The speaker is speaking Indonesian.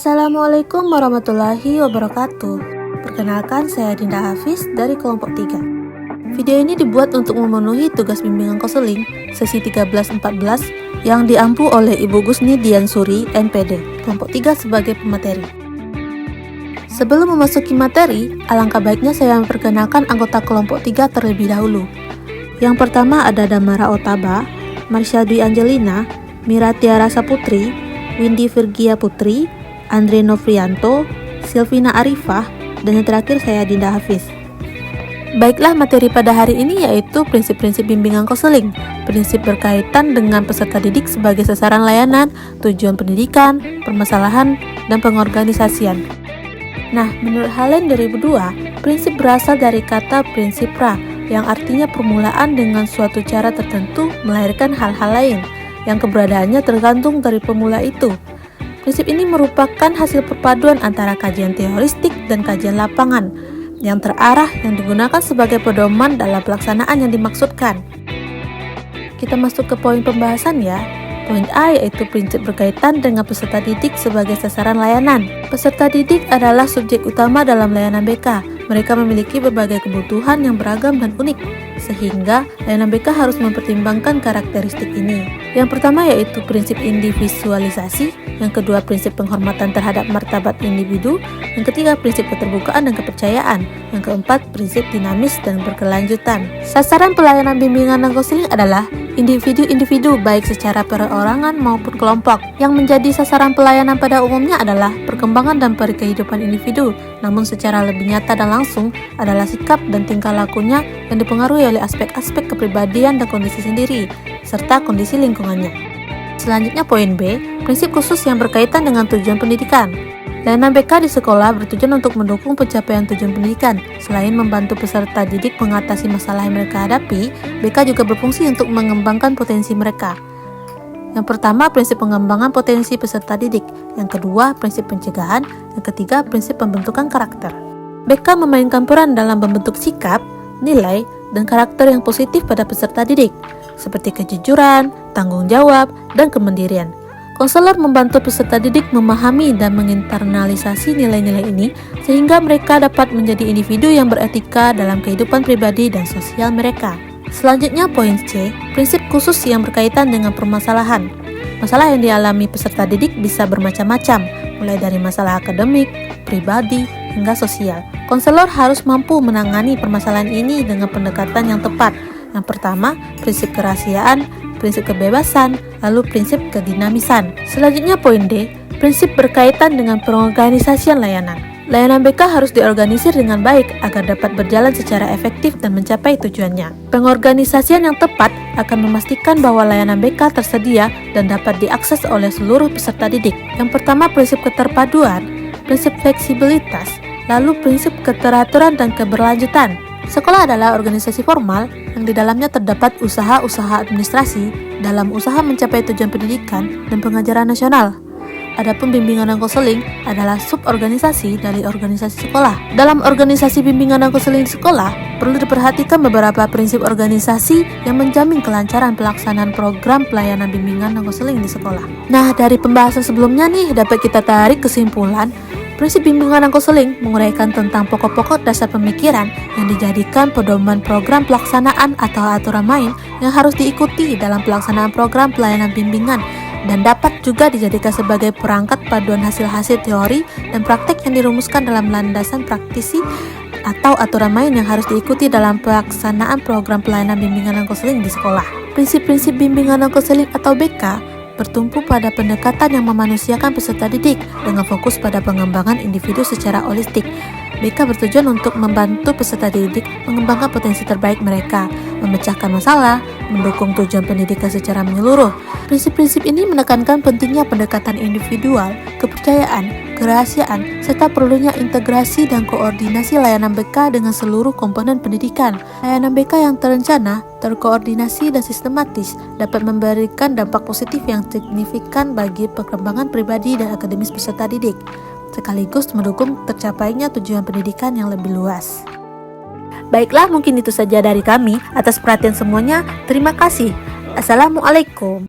Assalamualaikum warahmatullahi wabarakatuh. Perkenalkan, saya Dinda Hafiz dari kelompok 3. Video ini dibuat untuk memenuhi tugas bimbingan konseling sesi 13-14 yang diampu oleh Ibu Gusni Diansuri, NPD, kelompok 3 sebagai pemateri. Sebelum memasuki materi, alangkah baiknya saya memperkenalkan anggota kelompok 3 terlebih dahulu. Yang pertama ada Damara Otaba, Marsha Dwi Angelina, Mira Tiara Saputri, Windy Virgia Putri, Andre Novrianto, Silvina Arifah, dan yang terakhir saya Dinda Hafiz. Baiklah, materi pada hari ini yaitu prinsip-prinsip bimbingan konseling, prinsip berkaitan dengan peserta didik sebagai sasaran layanan, tujuan pendidikan, permasalahan, dan pengorganisasian. Nah, menurut Halen 2002, prinsip berasal dari kata prinsip pra, yang artinya permulaan dengan suatu cara tertentu melahirkan hal-hal lain, yang keberadaannya tergantung dari pemula itu. Prinsip ini merupakan hasil perpaduan antara kajian teoristik dan kajian lapangan yang terarah yang digunakan sebagai pedoman dalam pelaksanaan yang dimaksudkan. Kita masuk ke poin pembahasan ya. Poin A yaitu prinsip berkaitan dengan peserta didik sebagai sasaran layanan. Peserta didik adalah subjek utama dalam layanan BK. Mereka memiliki berbagai kebutuhan yang beragam dan unik, sehingga layanan BK harus mempertimbangkan karakteristik ini. Yang pertama yaitu prinsip individualisasi, yang kedua prinsip penghormatan terhadap martabat individu, yang ketiga prinsip keterbukaan dan kepercayaan, yang keempat prinsip dinamis dan berkelanjutan. Sasaran pelayanan bimbingan dan konseling adalah individu-individu baik secara perorangan maupun kelompok. Yang menjadi sasaran pelayanan pada umumnya adalah perkembangan dan kehidupan individu, namun secara lebih nyata dan langsung adalah sikap dan tingkah lakunya yang dipengaruhi oleh aspek-aspek kepribadian dan kondisi sendiri, serta kondisi lingkungannya. Selanjutnya poin B, prinsip khusus yang berkaitan dengan tujuan pendidikan. Layanan BK di sekolah bertujuan untuk mendukung pencapaian tujuan pendidikan. Selain membantu peserta didik mengatasi masalah yang mereka hadapi, BK juga berfungsi untuk mengembangkan potensi mereka. Yang pertama, prinsip pengembangan potensi peserta didik. Yang kedua, prinsip pencegahan. Yang ketiga, prinsip pembentukan karakter. BK memainkan peran dalam membentuk sikap, nilai, dan karakter yang positif pada peserta didik, seperti kejujuran, tanggung jawab, dan kemandirian. Konselor membantu peserta didik memahami dan menginternalisasi nilai-nilai ini sehingga mereka dapat menjadi individu yang beretika dalam kehidupan pribadi dan sosial mereka. Selanjutnya poin C, prinsip khusus yang berkaitan dengan permasalahan. Masalah yang dialami peserta didik bisa bermacam-macam, mulai dari masalah akademik, pribadi, hingga sosial. Konselor harus mampu menangani permasalahan ini dengan pendekatan yang tepat. Yang pertama, prinsip kerahasiaan, prinsip kebebasan, lalu prinsip kedinamisan. Selanjutnya poin D, prinsip berkaitan dengan pengorganisasian layanan. Layanan BK harus diorganisir dengan baik agar dapat berjalan secara efektif dan mencapai tujuannya. Pengorganisasian yang tepat akan memastikan bahwa layanan BK tersedia dan dapat diakses oleh seluruh peserta didik. Yang pertama, prinsip keterpaduan, prinsip fleksibilitas, lalu prinsip keteraturan dan keberlanjutan. Sekolah adalah organisasi formal yang di dalamnya terdapat usaha-usaha administrasi dalam usaha mencapai tujuan pendidikan dan pengajaran nasional. Adapun bimbingan dan konseling adalah suborganisasi dari organisasi sekolah. Dalam organisasi bimbingan dan konseling sekolah, perlu diperhatikan beberapa prinsip organisasi yang menjamin kelancaran pelaksanaan program pelayanan bimbingan dan konseling di sekolah. Nah, dari pembahasan sebelumnya nih dapat kita tarik kesimpulan. Prinsip bimbingan dan konseling menguraikan tentang pokok-pokok dasar pemikiran yang dijadikan pedoman program pelaksanaan atau aturan main yang harus diikuti dalam pelaksanaan program pelayanan bimbingan dan dapat juga dijadikan sebagai perangkat paduan hasil-hasil teori dan praktek yang dirumuskan dalam landasan praktisi atau aturan main yang harus diikuti dalam pelaksanaan program pelayanan bimbingan dan konseling di sekolah. Prinsip-prinsip bimbingan dan konseling atau BK bertumpu pada pendekatan yang memanusiakan peserta didik dengan fokus pada pengembangan individu secara holistik. BK bertujuan untuk membantu peserta didik mengembangkan potensi terbaik mereka, memecahkan masalah, mendukung tujuan pendidikan secara menyeluruh. Prinsip-prinsip ini menekankan pentingnya pendekatan individual, kepercayaan, kerahasiaan, serta perlunya integrasi dan koordinasi layanan BK dengan seluruh komponen pendidikan. Layanan BK yang terencana, terkoordinasi, dan sistematis dapat memberikan dampak positif yang signifikan bagi perkembangan pribadi dan akademis peserta didik, sekaligus mendukung tercapainya tujuan pendidikan yang lebih luas. Baiklah, mungkin itu saja dari kami. Atas perhatian semuanya, terima kasih. Assalamualaikum.